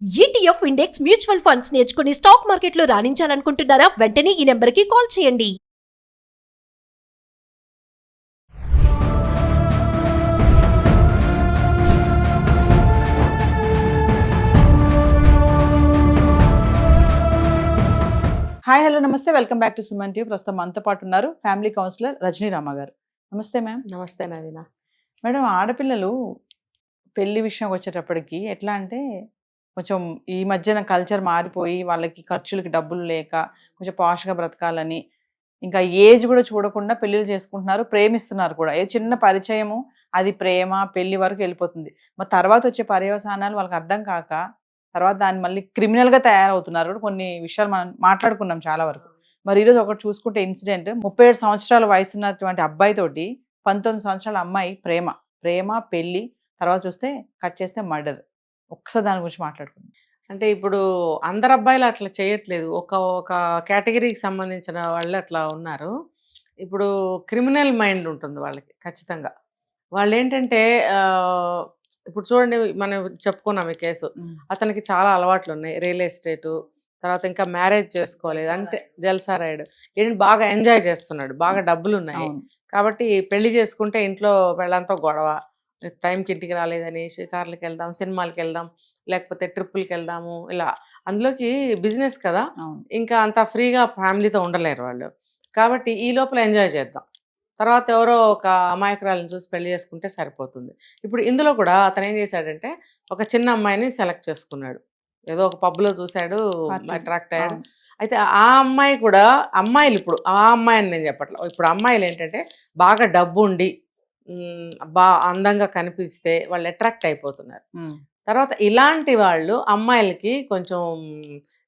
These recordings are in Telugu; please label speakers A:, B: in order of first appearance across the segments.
A: ఈటీఎఫ్ ఇండెక్స్ మ్యూచువల్ ఫండ్స్ నేర్చుకుని స్టాక్ మార్కెట్లో రాణించాలనుకుంటున్నారా? వెంటనే ఈ నెంబర్కి కాల్ చేయండి.
B: హాయ్ హలో నమస్తే welcome back to Suman TV. ప్రస్తుతం మనతో పాటు ఉన్నారు ఫ్యామిలీ కౌన్సిలర్ రజనీ రామ గారు. నమస్తే మ్యామ్.
C: నమస్తే నవీన.
B: మేడం, ఆడపిల్లలు పెళ్లి విషయం వచ్చేటప్పటికి ఎట్లా అంటే కొంచెం ఈ మధ్యన కల్చర్ మారిపోయి వాళ్ళకి ఖర్చులకి డబ్బులు లేక కొంచెం పాష్గా బ్రతకాలని ఇంకా ఏజ్ కూడా చూడకుండా పెళ్ళిళ్ళు చేసుకుంటున్నారు, ప్రేమిస్తున్నారు కూడా. ఏ చిన్న పరిచయము అది ప్రేమ పెళ్లి వరకు వెళ్ళిపోతుంది. మరి తర్వాత వచ్చే పర్యవసానాలు వాళ్ళకి అర్థం కాక తర్వాత దాన్ని మళ్ళీ క్రిమినల్గా తయారవుతున్నారు. కొన్ని విషయాలు మనం మాట్లాడుకున్నాం చాలా వరకు. మరి ఈరోజు ఒకటి చూసుకుంటే ఇన్సిడెంట్, 37 సంవత్సరాల వయసు ఉన్నటువంటి అబ్బాయితోటి 19 సంవత్సరాల అమ్మాయి ప్రేమ ప్రేమ పెళ్లి, తర్వాత చూస్తే కట్ చేస్తే మర్డర్. ఒక్కసారి దాని గురించి మాట్లాడుకుందాం.
C: అంటే ఇప్పుడు అందరు అబ్బాయిలు అట్లా చేయట్లేదు, ఒక ఒక కేటగిరీకి సంబంధించిన వాళ్ళు అట్లా ఉన్నారు. ఇప్పుడు క్రిమినల్ మైండ్ ఉంటుంది వాళ్ళకి ఖచ్చితంగా. వాళ్ళు ఏంటంటే ఇప్పుడు చూడండి, మనం చెప్పుకున్నాం ఈ కేసు. అతనికి చాలా అలవాట్లు ఉన్నాయి, రియల్ ఎస్టేటు, తర్వాత ఇంకా మ్యారేజ్ చేసుకోలేదు అంటే జల్సా రైడ్, ఏంటి బాగా ఎంజాయ్ చేస్తున్నాడు, బాగా డబ్బులు ఉన్నాయి కాబట్టి పెళ్లి చేసుకుంటే ఇంట్లో వెళ్ళంతా గొడవ, టైంకి ఇంటికి రాలేదని, షికార్లకు వెళ్దాం, సినిమాలకి వెళ్దాం, లేకపోతే ట్రిప్పులకి వెళ్దాము, ఇలా. అందులోకి బిజినెస్ కదా, ఇంకా అంత ఫ్రీగా ఫ్యామిలీతో ఉండలేరు వాళ్ళు. కాబట్టి ఈ లోపల ఎంజాయ్ చేద్దాం, తర్వాత ఎవరో ఒక అమాయకురాలను చూసి పెళ్లి చేసుకుంటే సరిపోతుంది. ఇప్పుడు ఇందులో కూడా అతను ఏం చేశాడంటే ఒక చిన్న అమ్మాయిని సెలెక్ట్ చేసుకున్నాడు. ఏదో ఒక పబ్లో చూశాడు, అట్రాక్ట్ అయ్యాడు. అయితే ఆ అమ్మాయి కూడా, అమ్మాయిలు ఇప్పుడు ఆ అమ్మాయిని నేను చెప్పట్లేదు, ఇప్పుడు అమ్మాయిలు ఏంటంటే బాగా డబ్బు ఉండి అందంగా కనిపిస్తే వాళ్ళు అట్రాక్ట్ అయిపోతున్నారు. తర్వాత ఇలాంటి వాళ్ళు అమ్మాయిలకి కొంచెం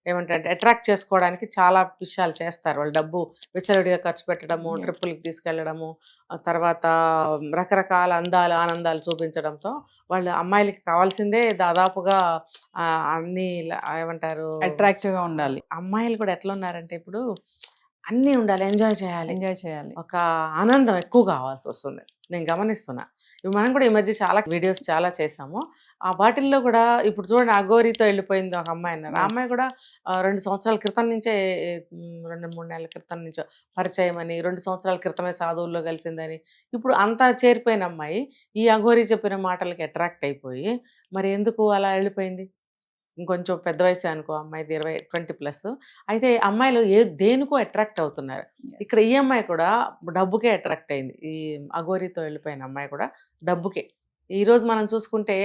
C: ఏమంటారంటే అట్రాక్ట్ చేసుకోవడానికి చాలా విషయాలు చేస్తారు. వాళ్ళు డబ్బు విచ్చలవిడిగా ఖర్చు పెట్టడము, ట్రిప్పులకి తీసుకెళ్ళడము, తర్వాత రకరకాల ఆనందాలు చూపించడంతో వాళ్ళు అమ్మాయిలకి కావాల్సిందే దాదాపుగా అన్ని ఏమంటారు
B: అట్రాక్టివ్గా ఉండాలి.
C: అమ్మాయిలు కూడా ఎట్లా ఉన్నారంటే ఇప్పుడు అన్నీ ఉండాలి, ఎంజాయ్ చేయాలి, ఒక ఆనందం ఎక్కువ కావాల్సి వస్తుంది. నేను గమనిస్తున్నా. మనం కూడా ఈ మధ్య చాలా వీడియోస్ చాలా చేసాము. ఆ వాటిల్లో కూడా ఇప్పుడు చూడండి, అఘోరితో వెళ్ళిపోయింది ఒక అమ్మాయి అన్నారు. ఆ అమ్మాయి కూడా 2 సంవత్సరాల క్రితం నుంచే, 2-3 నెలల క్రితం నుంచో పరిచయం అని, 2 సంవత్సరాల క్రితమే సాధువుల్లో కలిసిందని, ఇప్పుడు అంతా చేరిపోయిన అమ్మాయి ఈ అఘోరి చెప్పిన మాటలకి అట్రాక్ట్ అయిపోయి మరి ఎందుకు అలా వెళ్ళిపోయింది? ఇంకొంచెం పెద్ద వయసే అనుకో, అమ్మాయిది 20+ అయితే అమ్మాయిలు దేనికో అట్రాక్ట్ అవుతున్నారు. ఇక్కడ ఈ అమ్మాయి కూడా డబ్బుకే అట్రాక్ట్ అయింది. ఈ అఘోరితో వెళ్ళిపోయిన అమ్మాయి కూడా డబ్బుకే. ఈరోజు మనం చూసుకుంటే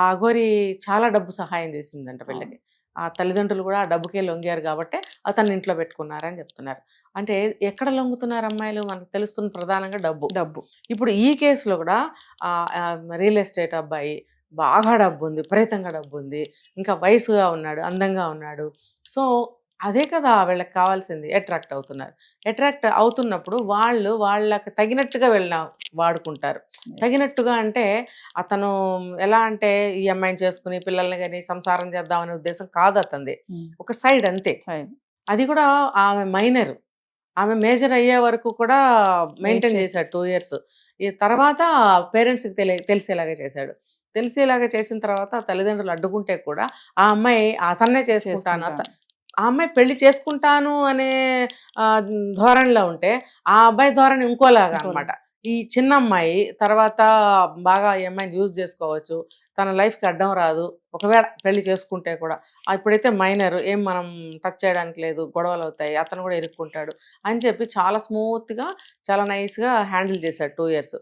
C: ఆ అఘోరి చాలా డబ్బు సహాయం చేసిందంట పెళ్ళికి. ఆ తల్లిదండ్రులు కూడా ఆ డబ్బుకే లొంగారు కాబట్టి అతన్ని ఇంట్లో పెట్టుకున్నారని చెప్తున్నారు. అంటే ఎక్కడ లొంగుతున్నారు అమ్మాయిలు? మనకు తెలుస్తున్న ప్రధానంగా డబ్బు. ఇప్పుడు ఈ కేసులో కూడా రియల్ ఎస్టేట్ అబ్బాయి బాగా డబ్బు ఉంది, విపరీతంగా డబ్బు ఉంది, ఇంకా వయసుగా ఉన్నాడు, అందంగా ఉన్నాడు. సో అదే కదా వీళ్ళకి కావాల్సింది, అట్రాక్ట్ అవుతున్నారు. అట్రాక్ట్ అవుతున్నప్పుడు వాళ్ళకి తగినట్టుగా వాడుకుంటారు. తగినట్టుగా అంటే అతను ఎలా అంటే ఈ అమ్మాయిని చేసుకుని పిల్లల్ని కానీ సంసారం చేద్దామనే ఉద్దేశం కాదు అతనిది, ఒక సైడ్ అంతే. అది కూడా ఆమె మైనర్, ఆమె మేజర్ అయ్యే వరకు కూడా మెయింటైన్ చేశాడు 2 years. ఈ తర్వాత పేరెంట్స్కి తెలిసేలాగా చేశాడు. తెలిసేలాగా చేసిన తర్వాత తల్లిదండ్రులు అడ్డుకుంటే కూడా ఆ అమ్మాయి అతన్నే చేసుకుంటాను, ఆ అమ్మాయి పెళ్లి చేసుకుంటాను అనే ధోరణిలో ఉంటే ఆ అబ్బాయి ధోరణి ఇంకోలాగా అనమాట. ఈ చిన్న అమ్మాయి తర్వాత బాగా ఈ అమ్మాయిని యూజ్ చేసుకోవచ్చు, తన లైఫ్కి అడ్డం రాదు ఒకవేళ పెళ్లి చేసుకుంటే కూడా. ఇప్పుడైతే మైనర్, ఏం మనం టచ్ చేయడానికి లేదు, గొడవలు అవుతాయి, అతను కూడా ఇరుక్కుంటాడు అని చెప్పి చాలా స్మూత్గా చాలా నైస్గా హ్యాండిల్ చేశాడు 2 years.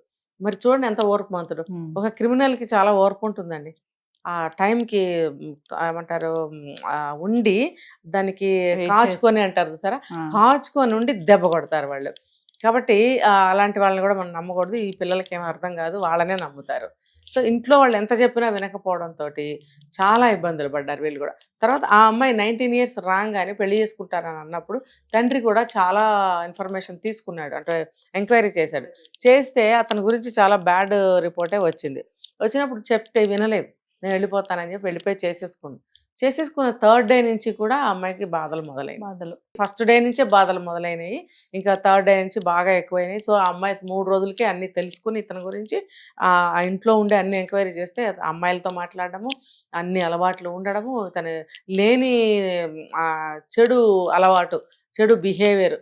C: మరి చూడండి ఎంత ఓర్పుమంతుడు. ఒక క్రిమినల్కి చాలా ఓర్పు ఉంటుందండి. ఆ టైంకి ఏమంటారు ఉండి దానికి కాచుకొని అంటారు చూసారా, కాచుకొని ఉండి దెబ్బ కొడతారు వాళ్ళు. కాబట్టి అలాంటి వాళ్ళని కూడా మనం నమ్మకూడదు. ఈ పిల్లలకి ఏమీ అర్థం కాదు, వాళ్ళనే నమ్ముతారు. సో ఇంట్లో వాళ్ళు ఎంత చెప్పినా వినకపోవడంతో చాలా ఇబ్బందులు పడ్డారు వీళ్ళు కూడా. తర్వాత ఆ అమ్మాయి 19 years రాగానే పెళ్లి చేసుకుంటారని అన్నప్పుడు తండ్రి కూడా చాలా ఇన్ఫర్మేషన్ తీసుకున్నాడు, అంటే ఎంక్వైరీ చేశాడు. చేస్తే అతని గురించి చాలా బ్యాడ్ రిపోర్టే వచ్చింది. వచ్చినప్పుడు చెప్తే వినలేదు, నేను వెళ్ళిపోతానని చెప్పి వెళ్ళిపోయి చేసేసుకుంది. చేసేసుకున్న థర్డ్ డే నుంచి కూడా ఆ అమ్మాయికి బాధలు మొదలైనవి.
B: బాధలు.
C: ఫస్ట్ డే నుంచే బాధలు మొదలైనవి. ఇంకా థర్డ్ డే నుంచి బాగా ఎక్కువైనాయి. సో, ఆ అమ్మాయి 3 రోజులకే అన్నీ తెలుసుకొని ఇతని గురించి ఆ ఇంట్లో ఉండి అన్ని ఎంక్వైరీ చేస్తే అమ్మాయిలతో మాట్లాడడము, అన్ని అలవాట్లు ఉండడము, తను లేని చెడు అలవాటు, చెడు బిహేవియర్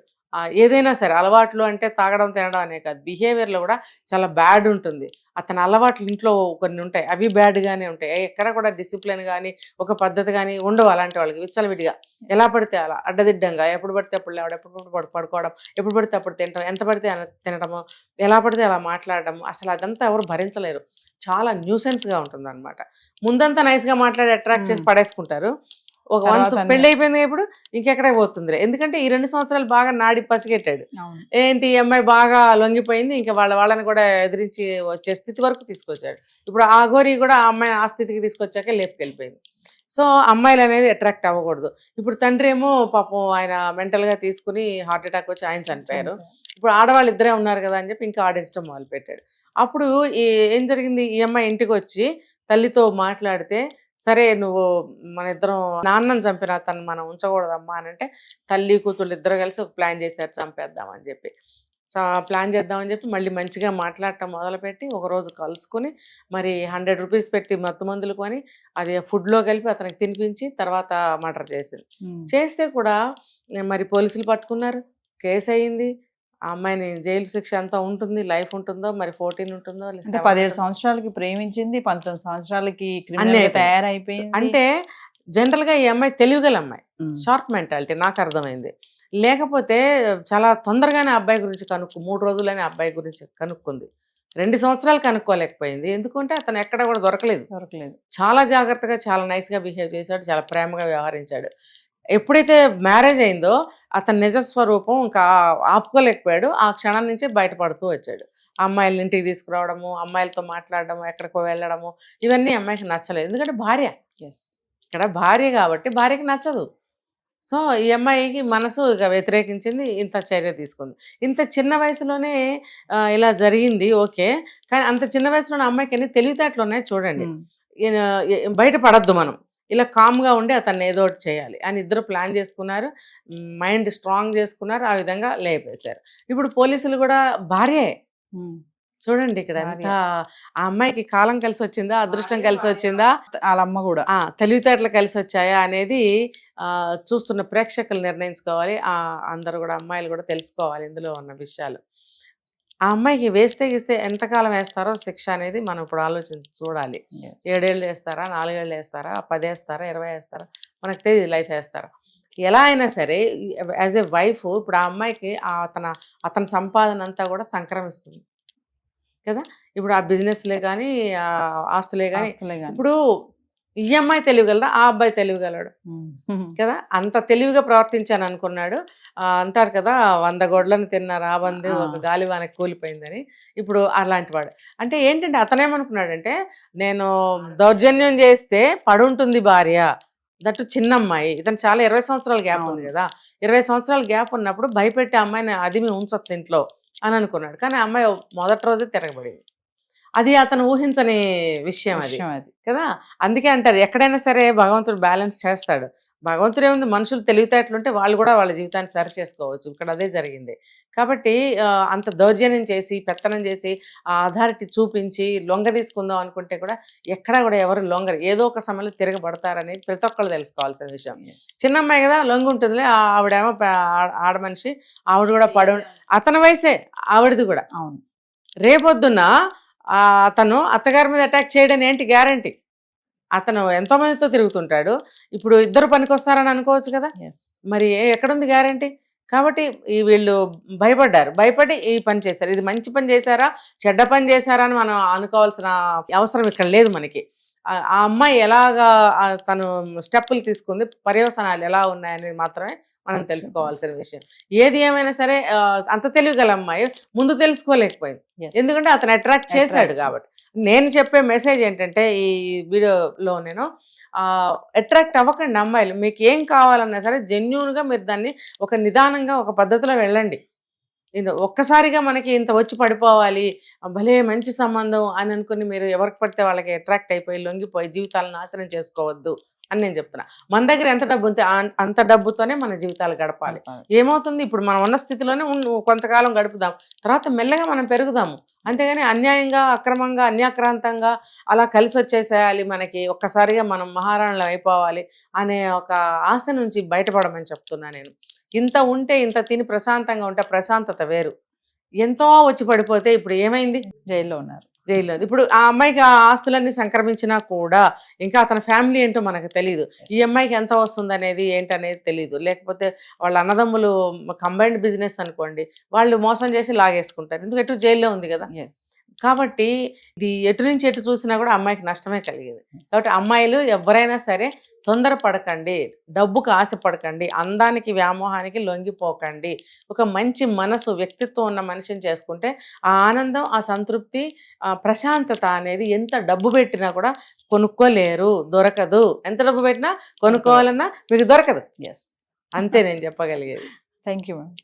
C: ఏదైనా సరే అలవాట్లు అంటే తాగడం, తినడం అనే కాదు. బిహేవియర్‌లో కూడా చాలా బ్యాడ్ ఉంటుంది. అతని అలవాట్లు ఇంట్లో కొన్ని ఉంటాయి. అవి బ్యాడ్‌గానే ఉంటాయి. ఎక్కడ కూడా డిసిప్లిన్ గాని, ఒక పద్ధతి గాని ఉండవు అలాంటి వాళ్ళకి. విచ్చలవిడిగా ఎలా పడితే అలా అడ్డదిడ్డంగా ఎప్పుడు పడితే అప్పుడు లేవడం, ఎప్పుడు పడితే పడుకోవడం, ఎప్పుడు పడితే అప్పుడు తినడం, ఎంత పడితే అలా తినడము, ఎలా పడితే అలా మాట్లాడడం, అసలు అదంతా ఎవరు భరించలేరు. చాలా న్యూసెన్స్‌గా ఉంటుందన్నమాట. ముందంతా నైస్‌గా మాట్లాడి అట్రాక్ట్ చేసి పడేసుకుంటారు. వన్స్
B: తర్వాత అన్ని
C: పెళ్లి అయిపోయింది ఇప్పుడు ఇంకెక్కడికి పోతుందిలే. ఎందుకంటే ఈ 2 సంవత్సరాలు బాగా నాడి పసిగట్టాడు.
B: అవును.
C: ఏంటి ఈ అమ్మాయి బాగా లొంగిపోయింది. ఇంకా వాళ్ళని కూడా ఎదిరించి వచ్చే స్థితి వరకు తీసుకొచ్చాడు. ఇప్పుడు ఆ ఘోరి కూడా ఆ అమ్మాయిని ఆ స్థితికి తీసుకొచ్చాక లేపుకెళ్ళిపోయింది. సో, అమ్మాయిలు అనేది అట్రాక్ట్ అవ్వకూడదు. ఇప్పుడు తండ్రి ఏమో పాపం ఆయన మెంటల్‌గా తీసుకుని హార్ట్ అటాక్ వచ్చి ఆయన చనిపోయారు. ఇప్పుడు ఆడవాళ్ళు ఇద్దరే ఉన్నారు కదా అని చెప్పి ఇంకా ఆడించడం మొదలుపెట్టాడు. అప్పుడు ఏం జరిగింది, ఈ అమ్మాయి ఇంటికొచ్చి తల్లితో మాట్లాడితే, సరే నువ్వు మన ఇద్దరం నాన్నని చంపిన అతను మనం ఉంచకూడదమ్మా అని అంటే, తల్లి కూతుళ్ళు ఇద్దరు కలిసి ఒక ప్లాన్ చేశారు చంపేద్దామని చెప్పి. ప్లాన్ చేద్దామని చెప్పి మళ్ళీ మంచిగా మాట్లాడటం మొదలుపెట్టి ఒకరోజు కలుసుకొని మరి 100 రూపీస్ పెట్టి మత్తు మందులు కొని అది ఫుడ్లో కలిపి అతనికి తినిపించి తర్వాత మర్డర్ చేసింది. చేస్తే కూడా మరి పోలీసులు పట్టుకున్నారు, కేసు అయింది. ఆ అమ్మాయిని జైలు శిక్ష ఎంత ఉంటుంది, లైఫ్ ఉంటుందో, మరి 14 ఉంటుందో,
B: అంటే 17 సంవత్సరాలకి ప్రేమించింది, 19 సంవత్సరాలకి
C: అన్నీ
B: క్రిమినల్‌గా
C: అయిపోయింది.
B: తయారైపోయింది.
C: అంటే జనరల్‌గా ఈ అమ్మాయి తెలివిగల అమ్మాయి, షార్ప్ మెంటాలిటీ నాకు అర్థమైంది. లేకపోతే చాలా తొందరగానే అబ్బాయి గురించి 3 రోజుల్లోనే అబ్బాయి గురించి కనుక్కుంది. 2 సంవత్సరాలు కనుక్కోలేకపోయింది. ఎందుకంటే అతను ఎక్కడ కూడా దొరకలేదు. చాలా జాగ్రత్తగా, చాలా నైస్‌గా బిహేవ్ చేశాడు, చాలా ప్రేమగా వ్యవహరించాడు. ఎప్పుడైతే మ్యారేజ్ అయిందో అతని నిజ స్వరూపం ఇంకా ఆపుకోలేకపోయాడు. ఆ క్షణం నుంచే బయటపడుతూ వచ్చాడు. అమ్మాయిలని ఇంటికి తీసుకురావడము, అమ్మాయిలతో మాట్లాడడము, ఎక్కడికో వెళ్ళడము, ఇవన్నీ అమ్మాయికి నచ్చలేదు. ఎందుకంటే భార్య, ఇక్కడ భార్య కాబట్టి భార్యకి నచ్చదు. సో, ఈ అమ్మాయికి మనసు ఇక వ్యతిరేకించింది. ఇంత చర్య తీసుకుంది. ఇంత చిన్న వయసులోనే ఇలా జరిగింది ఓకే. కానీ అంత చిన్న వయసులోనే అమ్మాయికి ఎన్ని తెలివితేటలు ఉన్నాయో చూడండి. బయట పడద్దు మనం, ఇలా కామ్గా ఉండి అతన్ని ఏదో ఒకటి చేయాలి అని ఇద్దరు ప్లాన్ చేసుకున్నారు. మైండ్ స్ట్రాంగ్ చేసుకున్నారు. ఆ విధంగా లేపేశారు. ఇప్పుడు పోలీసులు కూడా భార్యే. చూడండి ఇక్కడ ఎంత ఆ అమ్మాయికి కాలం కలిసి వచ్చిందా, అదృష్టం కలిసి వచ్చిందా,
B: వాళ్ళమ్మ కూడా
C: తెలివితేటలు కలిసి వచ్చాయా అనేది చూస్తున్న ప్రేక్షకులు నిర్ణయించుకోవాలి. అందరూ కూడా అమ్మాయిలు కూడా తెలుసుకోవాలి ఇందులో ఉన్న విషయాలు. ఆ అమ్మాయికి వేస్తే గీస్తే ఎంతకాలం వేస్తారో శిక్ష అనేది మనం ఇప్పుడు ఆలోచించి చూడాలి. 7 ఏళ్ళు వేస్తారా, 4 ఏళ్ళు వేస్తారా, 10 వేస్తారా, 20 వేస్తారా, మనకు తెలియదు. లైఫ్ వేస్తారా, ఎలా అయినా సరే యాజ్ ఏ వైఫ్ ఇప్పుడు ఆ అమ్మాయికి అతని సంపాదన అంతా కూడా సంక్రమిస్తుంది కదా. ఇప్పుడు ఆ బిజినెస్లే కానీ, ఆస్తులే కానీ, ఇప్పుడు ఈ అమ్మాయి తెలివిగలదా, ఆ అబ్బాయి తెలివిగలడు కదా. అంత తెలివిగా ప్రవర్తించాను అనుకున్నాడు. అంటారు కదా, 100 గొడ్లను తిన్న రాబంది ఒక గాలివానకి కూలిపోయిందని. ఇప్పుడు అలాంటి వాడు అంటే ఏంటంటే అతనేమనుకున్నాడంటే, నేను దౌర్జన్యం చేస్తే పడుంటుంది భార్య, దట్టు చిన్న అమ్మాయి, ఇతను చాలా 20 సంవత్సరాల గ్యాప్ ఉంది కదా. 20 సంవత్సరాల గ్యాప్ ఉన్నప్పుడు భయపెట్టి అమ్మాయిని అదిమి ఉంచొచ్చు ఇంట్లో అని అనుకున్నాడు. కానీ ఆ అమ్మాయి మొదటి రోజే తిరగబడింది. అది అతను ఊహించని విషయం అది కదా. అందుకే అంటారు ఎక్కడైనా సరే భగవంతుడు బ్యాలెన్స్ చేస్తాడు. భగవంతుడు ఏముంది, మనుషులు తెలివితేటలు ఉంటే వాళ్ళు కూడా వాళ్ళ జీవితాన్ని సరి చేసుకోవచ్చు. ఇక్కడ అదే జరిగింది. కాబట్టి అంత దౌర్జన్యం చేసి, పెత్తనం చేసి, ఆ అథారిటీ చూపించి లొంగ తీసుకుందాం అనుకుంటే కూడా ఎక్కడా కూడా ఎవరు లొంగరు. ఏదో ఒక సమయంలో తిరగబడతారనేది ప్రతి ఒక్కళ్ళు తెలుసుకోవాల్సిన విషయం. చిన్న అమ్మాయి కదా, లొంగి ఉంటుందిలే. ఆవిడేమో ఆడ మనిషి, ఆవిడ కూడా అతని వయసే ఆవిడది కూడా. రేపొద్దున అతను అత్తగారి మీద అటాక్ చేయడం ఏంటి గ్యారంటీ? అతను ఎంతో మందితో తిరుగుతుంటాడు. ఇప్పుడు ఇద్దరు పనికొస్తారని అనుకోవచ్చు కదా. మరి ఎక్కడుంది గ్యారంటీ? కాబట్టి వీళ్ళు భయపడి ఈ పని చేశారు. ఇది మంచి పని చేశారా, చెడ్డ పని చేశారా అని మనం అనుకోవాల్సిన అవసరం ఇక్కడ లేదు మనకి. ఆ అమ్మాయి ఎలాగా తను స్టెప్పులు తీసుకుంది, పర్యవసనాలు ఎలా ఉన్నాయనేది మాత్రమే మనం తెలుసుకోవాల్సిన విషయం. ఏది ఏమైనా సరే అంత తెలివిగల అమ్మాయి ముందు తెలుసుకోలేకపోయింది. ఎందుకంటే అతను అట్రాక్ట్ చేశాడు కాబట్టి. నేను చెప్పే మెసేజ్ ఏంటంటే ఈ వీడియోలో నేను అట్రాక్ట్ అవ్వకండి అమ్మాయిలు. మీకు ఏం కావాలన్నా సరే జెన్యూన్గా మీరు దాన్ని ఒక నిదానంగా ఒక పద్ధతిలో వెళ్ళండి. ఒక్కసారిగా మనకి ఇంత వచ్చి పడిపోవాలి, భలే మంచి సంబంధం అని అనుకుని మీరు ఎవరికి పడితే వాళ్ళకి అట్రాక్ట్ అయిపోయి లొంగిపోయి జీవితాలను నాశనం చేసుకోవద్దు అని నేను చెప్తున్నా. మన దగ్గర ఎంత డబ్బు ఉంటే అంత డబ్బుతోనే మన జీవితాలు గడపాలి. ఏమవుతుంది, ఇప్పుడు మనం ఉన్న స్థితిలోనే కొంతకాలం గడుపుదాం, తర్వాత మెల్లగా మనం పెరుగుదాము. అంతేగాని అన్యాయంగా, అక్రమంగా, అన్యాక్రాంతంగా అలా కలిసి వచ్చేసేయాలి, మనకి ఒక్కసారిగా మనం మహారాణులు అయిపోవాలి అనే ఒక ఆశ నుంచి బయటపడమని చెప్తున్నా నేను. ఇంత ఉంటే, ఇంత తిని ప్రశాంతంగా ఉంటే ప్రశాంతత వేరు. ఎంతో వచ్చి పడిపోతే ఇప్పుడు ఏమైంది,
B: జైల్లో ఉన్నారు.
C: జైల్లో. ఇప్పుడు ఆ అమ్మాయికి ఆ ఆస్తులన్నీ సంక్రమించినా కూడా ఇంకా అతని ఫ్యామిలీ ఏంటో మనకు తెలియదు. ఈ అమ్మాయికి ఎంత వస్తుంది అనేది ఏంటనేది తెలియదు. లేకపోతే వాళ్ళ అన్నదమ్ములు కంబైన్డ్ బిజినెస్ అనుకోండి, వాళ్ళు మోసం చేసి లాగేసుకుంటారు. ఎందుకంటే జైల్లో ఉంది కదా. కాబట్టి ఇది ఎటు నుంచి ఎటు చూసినా కూడా అమ్మాయికి నష్టమే కలిగేది. కాబట్టి అమ్మాయిలు ఎవరైనా సరే తొందరపడకండి, డబ్బుకు ఆశపడకండి, అందానికి వ్యామోహానికి లొంగిపోకండి. ఒక మంచి మనసు, వ్యక్తిత్వం ఉన్న మనిషిని చేసుకుంటే ఆ ఆనందం, ఆ సంతృప్తి, ఆ ప్రశాంతత అనేది ఎంత డబ్బు పెట్టినా కూడా కొనుక్కోలేరు, దొరకదు. ఎంత డబ్బు పెట్టినా కొనుక్కోవాలన్నా మీకు దొరకదు. అంతే నేను చెప్పగలిగేది.
B: Thank you ma'am.